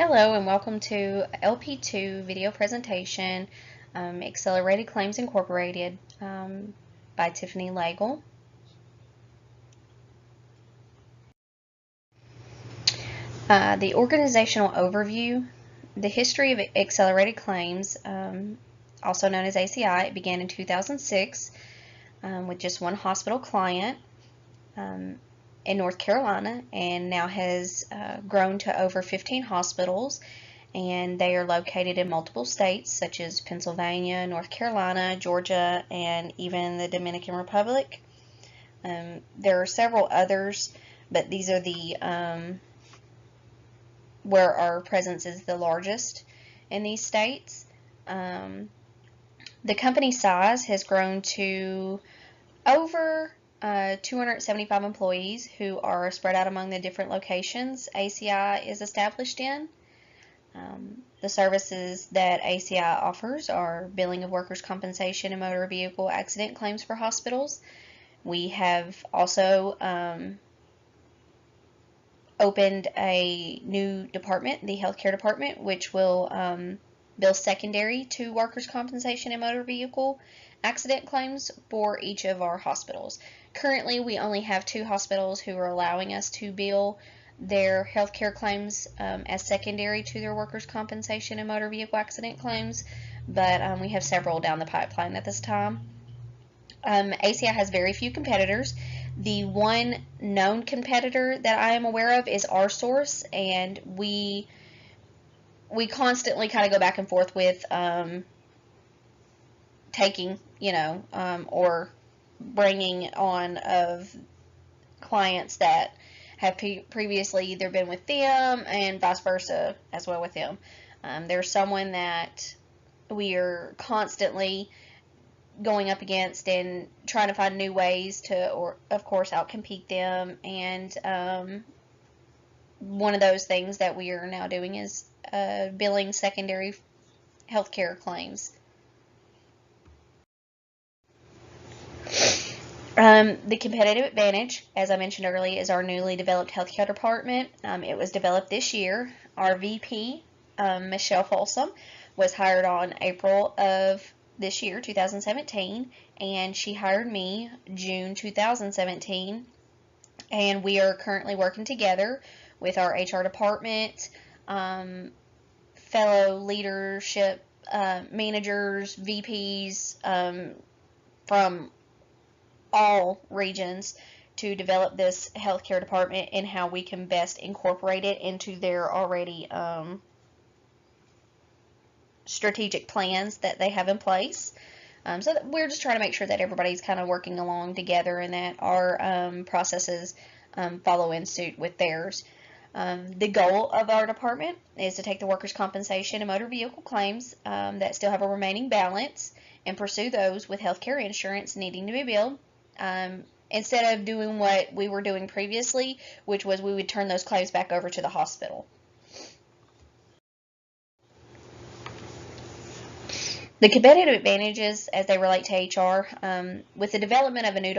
Hello and welcome to LP2 video presentation, Accelerated Claims Incorporated by Tiffany Lagle. The organizational overview. The history of accelerated claims, also known as ACI, it began in 2006 with just one hospital client in North Carolina, and now has grown to over 15 hospitals, and they are located in multiple states such as Pennsylvania, North Carolina, Georgia, and even the Dominican Republic. There are several others, but these are the where our presence is the largest in these states. The company size has grown to over 275 employees who are spread out among the different locations ACI is established in. The services that ACI offers are billing of workers' compensation and motor vehicle accident claims for hospitals. We have also opened a new department, the healthcare department, which will bill secondary to workers' compensation and motor vehicle accident claims for each of our hospitals. Currently, we only have 2 hospitals who are allowing us to bill their healthcare claims as secondary to their workers' compensation and motor vehicle accident claims, but we have several down the pipeline at this time. ACI has very few competitors. The one known competitor that I am aware of is RSource, and we constantly kind of go back and forth with taking, or bringing on of clients that have previously either been with them and vice versa as well with them. There's someone that we are constantly going up against and trying to find new ways to, or of course, outcompete them. And one of those things that we are now doing is billing secondary healthcare claims. The competitive advantage, as I mentioned earlier, is our newly developed healthcare department. It was developed this year. Our VP, Michelle Folsom, was hired on April of this year, 2017, and she hired me June 2017, and we are currently working together with our HR department, fellow leadership managers, VPs from all regions to develop this healthcare department and how we can best incorporate it into their already strategic plans that they have in place. So that we're just trying to make sure that everybody's kind of working along together and that our processes follow in suit with theirs. The goal of our department is to take the workers' compensation and motor vehicle claims that still have a remaining balance and pursue those with healthcare insurance needing to be billed. Instead of doing what we were doing previously, which was we would turn those claims back over to the hospital. The competitive advantages as they relate to HR, with the development of a new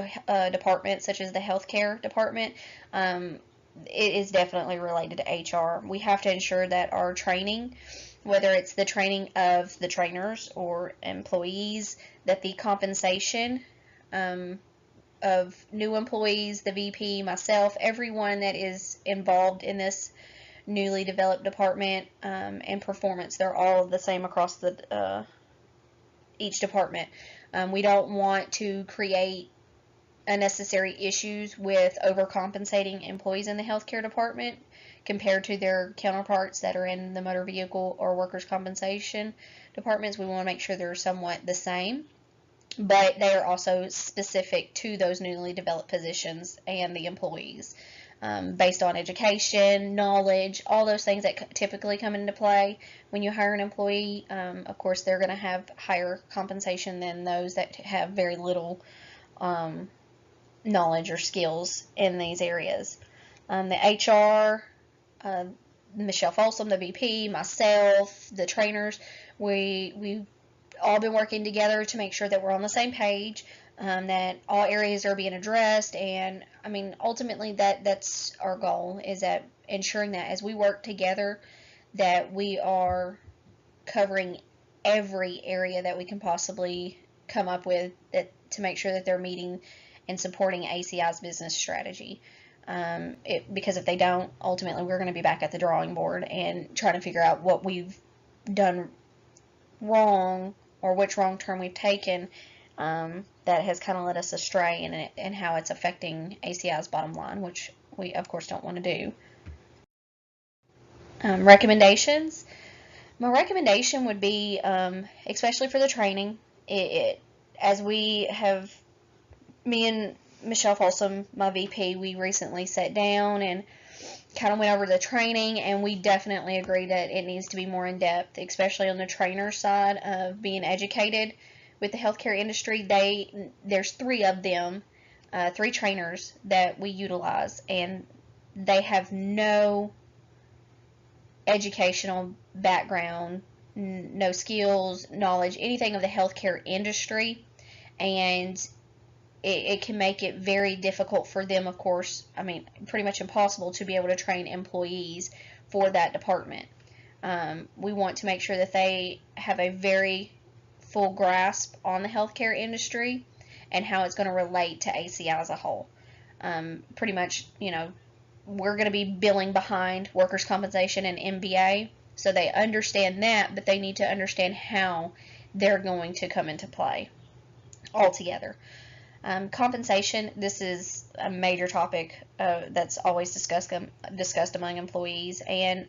department such as the healthcare department, it is definitely related to HR. We have to ensure that our training, whether it's the training of the trainers or employees, that the compensation of new employees, the VP, myself, everyone that is involved in this newly developed department and performance, they're all the same across the each department. We don't want to create unnecessary issues with overcompensating employees in the healthcare department compared to their counterparts that are in the motor vehicle or workers' compensation departments. We want to make sure they're somewhat the same, but they are also specific to those newly developed positions and the employees, based on education, knowledge, all those things that typically come into play when you hire an employee. Of course, they're going to have higher compensation than those that have very little knowledge or skills in these areas. The HR, Michelle Folsom, the VP, myself, the trainers, we've all been working together to make sure that we're on the same page, that all areas are being addressed, and I mean ultimately that's our goal, is that ensuring that as we work together that we are covering every area that we can possibly come up with that to make sure that they're meeting and supporting ACI's business strategy. Because if they don't, ultimately we're going to be back at the drawing board and trying to figure out what we've done wrong or which wrong turn we've taken that has kind of led us astray and how it's affecting ACI's bottom line, which we of course don't want to do. Recommendations. My recommendation would be, especially for the training, as we have, me and Michelle Folsom, my VP, we recently sat down and kind of went over the training, and we definitely agree that it needs to be more in depth, especially on the trainer side of being educated with the healthcare industry. There's 3 of them, 3 trainers that we utilize, and they have no educational background, no skills, knowledge, anything of the healthcare industry, and it can make it very difficult for them, of course, I mean, pretty much impossible to be able to train employees for that department. We want to make sure that they have a very full grasp on the healthcare industry and how it's going to relate to ACI as a whole. Pretty much, we're going to be billing behind workers' compensation and MBA, so they understand that, but they need to understand how they're going to come into play altogether. Compensation, this is a major topic that's always discussed among employees, and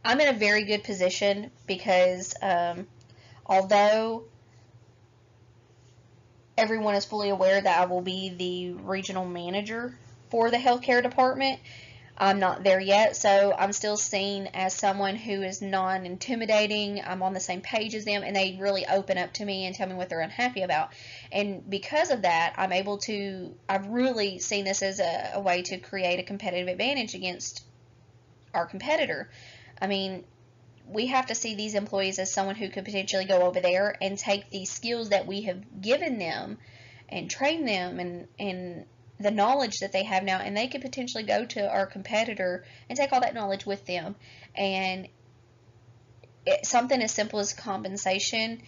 I'm in a very good position because although everyone is fully aware that I will be the regional manager for the healthcare department, I'm not there yet, so I'm still seen as someone who is non-intimidating. I'm on the same page as them, and they really open up to me and tell me what they're unhappy about. And because of that, I've really seen this as a way to create a competitive advantage against our competitor. I mean, we have to see these employees as someone who could potentially go over there and take these skills that we have given them and train them and the knowledge that they have now, and they could potentially go to our competitor and take all that knowledge with them. And something as simple as compensation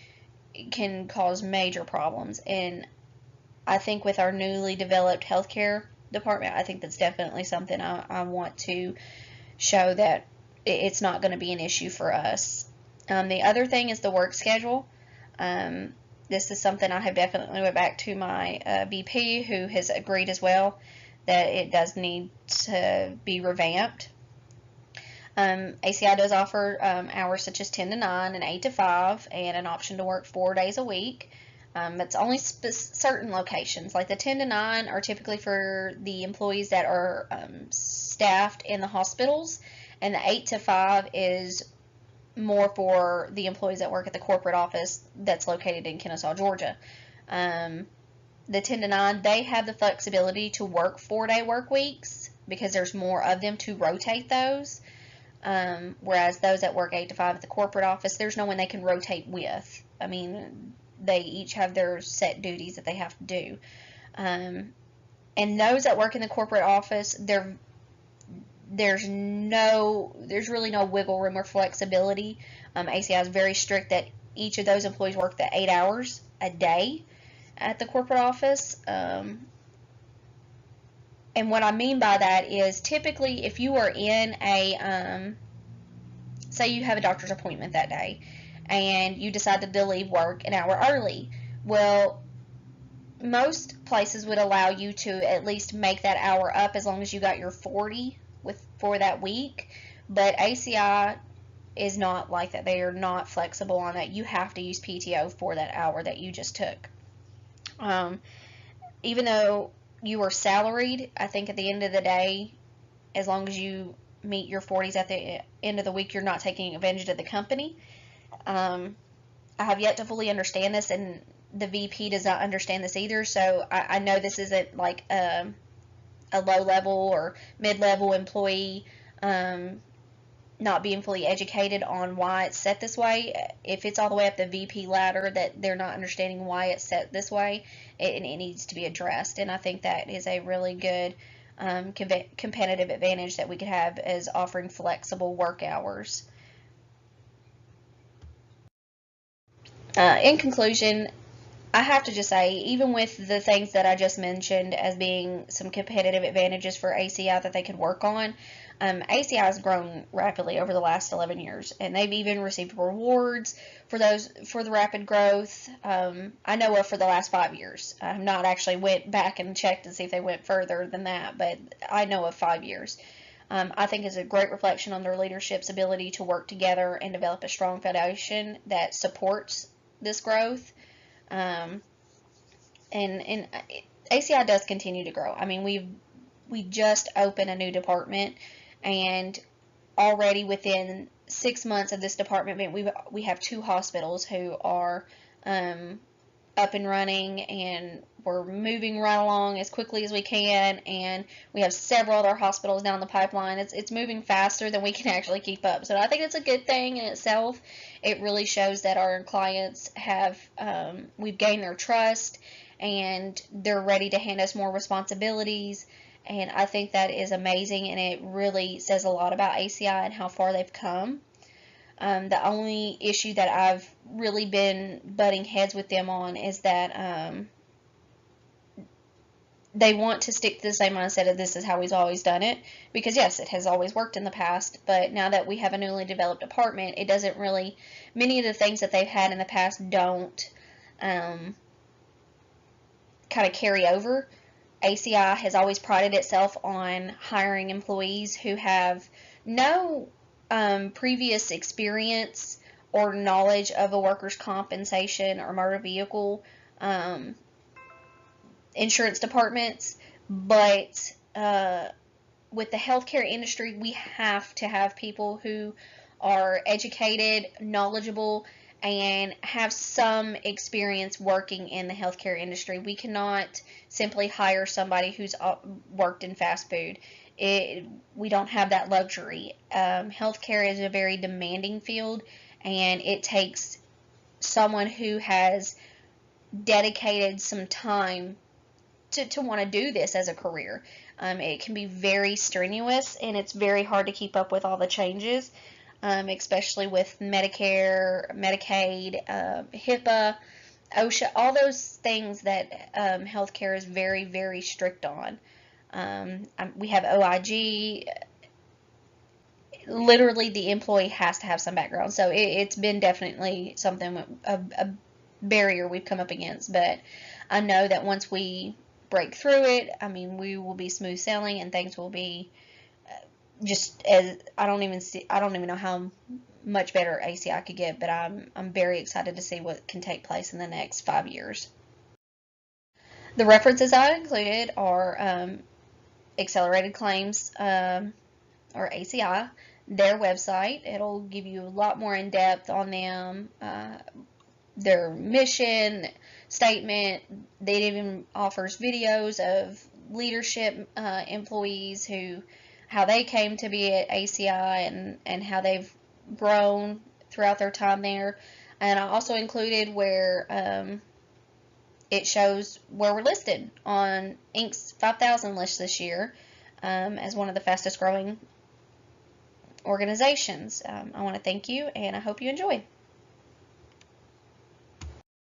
can cause major problems. And I think with our newly developed healthcare department, I think that's definitely something I want to show that it's not going to be an issue for us. The other thing is the work schedule. This is something I have definitely went back to my VP, who has agreed as well that it does need to be revamped. ACI does offer hours such as 10 to 9 and 8 to 5 and an option to work 4 days a week. It's only certain locations. Like the 10 to 9 are typically for the employees that are staffed in the hospitals, and the 8 to 5 is more for the employees that work at the corporate office that's located in Kennesaw, Georgia. The 10 to 9, they have the flexibility to work 4-day work weeks because there's more of them to rotate those. Whereas those that work 8 to 5 at the corporate office, there's no one they can rotate with. I mean, they each have their set duties that they have to do. And those that work in the corporate office, there's really no wiggle room or flexibility. ACI is very strict that each of those employees work the 8 hours a day at the corporate office. And what I mean by that is typically if you are in say you have a doctor's appointment that day and you decided to leave work an hour early, well, most places would allow you to at least make that hour up as long as you got your 40 for that week, but ACI is not like that. They are not flexible on that. You have to use PTO for that hour that you just took. Even though you are salaried, I think at the end of the day, as long as you meet your 40s at the end of the week, you're not taking advantage of the company. I have yet to fully understand this, and the VP does not understand this either, so I know this isn't like a low-level or mid-level employee not being fully educated on why it's set this way. If it's all the way up the VP ladder that they're not understanding why it's set this way, it needs to be addressed. And I think that is a really good competitive advantage that we could have, is offering flexible work hours. In conclusion, I have to just say, even with the things that I just mentioned as being some competitive advantages for ACI that they could work on, ACI has grown rapidly over the last 11 years, and they've even received rewards for the rapid growth. I know of for the last 5 years. I have not actually went back and checked to see if they went further than that, but I know of 5 years. I think is a great reflection on their leadership's ability to work together and develop a strong foundation that supports this growth. Um, and ACI does continue to grow. I mean, we just opened a new department, and already within 6 months of this department, we have 2 hospitals who are up and running, and we're moving right along as quickly as we can, and we have several other hospitals down the pipeline. It's moving faster than we can actually keep up. So I think it's a good thing in itself. It really shows that our clients have, we've gained their trust, and they're ready to hand us more responsibilities. And I think that is amazing, and it really says a lot about ACI and how far they've come. The only issue that I've really been butting heads with them on is that they want to stick to the same mindset of this is how we've always done it, because yes, it has always worked in the past, but now that we have a newly developed department, it doesn't really, many of the things that they've had in the past don't kind of carry over. ACI has always prided itself on hiring employees who have no previous experience or knowledge of a workers' compensation or motor vehicle insurance departments, but with the healthcare industry, we have to have people who are educated, knowledgeable, and have some experience working in the healthcare industry. We cannot simply hire somebody who's worked in fast food. We don't have that luxury. Healthcare is a very demanding field, and it takes someone who has dedicated some time to want to do this as a career. It can be very strenuous, and it's very hard to keep up with all the changes, especially with Medicare, Medicaid, HIPAA, OSHA, all those things that healthcare is very, very strict on. We have OIG. Literally, the employee has to have some background. So it's been definitely something, a barrier we've come up against. But I know that once we break through it, I mean, we will be smooth sailing, and things will be just as I don't even know how much better ACI could get, but I'm very excited to see what can take place in the next 5 years. The references I included are Accelerated Claims, or ACI, their website. It'll give you a lot more in depth on them, their mission statement. They even offers videos of leadership employees how they came to be at ACI and how they've grown throughout their time there. And I also included where it shows where we're listed on Inc.'s 5,000 list this year as one of the fastest growing organizations. I want to thank you, and I hope you enjoy.